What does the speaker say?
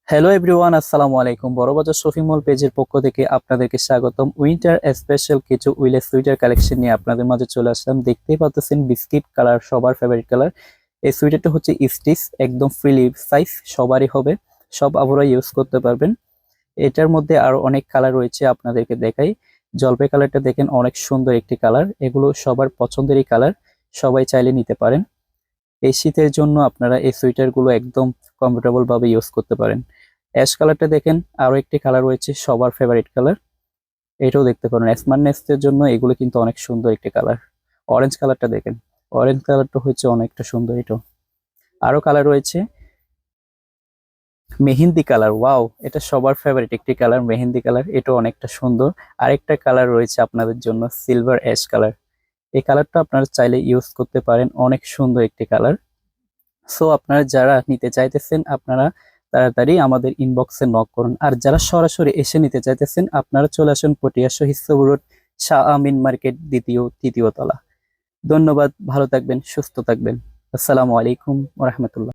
Hello everyone, আসসালামু আলাইকুম। Burrabazar shopping mall পেজের পক্ষ থেকে আপনাদেরকে স্বাগতম। উইন্টার স্পেশাল কিছু উইলের সুইটার কালেকশন নিয়ে আপনাদের মাঝে চলে আসলাম। দেখতেই পাচ্ছেন বিস্কিট কালার, সবার ফেভারিট কালার। এই সুইটারটা হচ্ছে স্টিচ, একদম ফ্রিলি সাইজ, সবারই হবে, সব আবহাওয়া ইউজ করতে পারবেন। এটার মধ্যে আরো অনেক কালার রয়েছে, আপনাদেরকে দেখাই। জলপাই কালারটা দেখেন, অনেক সুন্দর একটি কালার। এগুলো সবার পছন্দেরই কালার, সবাই চাইলে নিতে পারেন। এই শীতের জন্য আপনারা এই সোয়েটারগুলো একদম কমফোর্টেবল ভাবে ইউজ করতে পারেন। অ্যাশ কালারটা দেখেন, আরো একটি কালার রয়েছে সবার ফেভারিট কালার, এটাও দেখতে পারেন। স্মার্টনেসের জন্য এগুলো কিন্তু অনেক সুন্দর একটি কালার। অরেঞ্জ কালারটা দেখেন, অরেঞ্জ কালারটা হচ্ছে অনেকটা সুন্দর। এটাও আরো কালার রয়েছে। মেহেন্দি কালার, ওয়াও, এটা সবার ফেভারিট একটি কালার, মেহেন্দি কালার, এটা অনেকটা সুন্দর। আরেকটা কালার রয়েছে আপনাদের জন্য, সিলভার অ্যাশ কালার। এই কালারটা আপনারা চাইলে ইউজ করতে পারেন, অনেক সুন্দর একটি কালার। সো আপনারা যারা নিতে চাইতেছেন, আপনারা তাড়াতাড়ি আমাদের ইনবক্সে নক করুন। আর যারা সরাসরি এসে নিতে চাইতেছেন, আপনারা চলে আসুন পটিয়া শহীদ সবুজ রোড, শাহ আমিন মার্কেট, তৃতীয় তলা। ধন্যবাদ, ভালো থাকবেন, সুস্থ থাকবেন। আসসালামু আলাইকুম ওয়া রাহমাতুল্লাহ।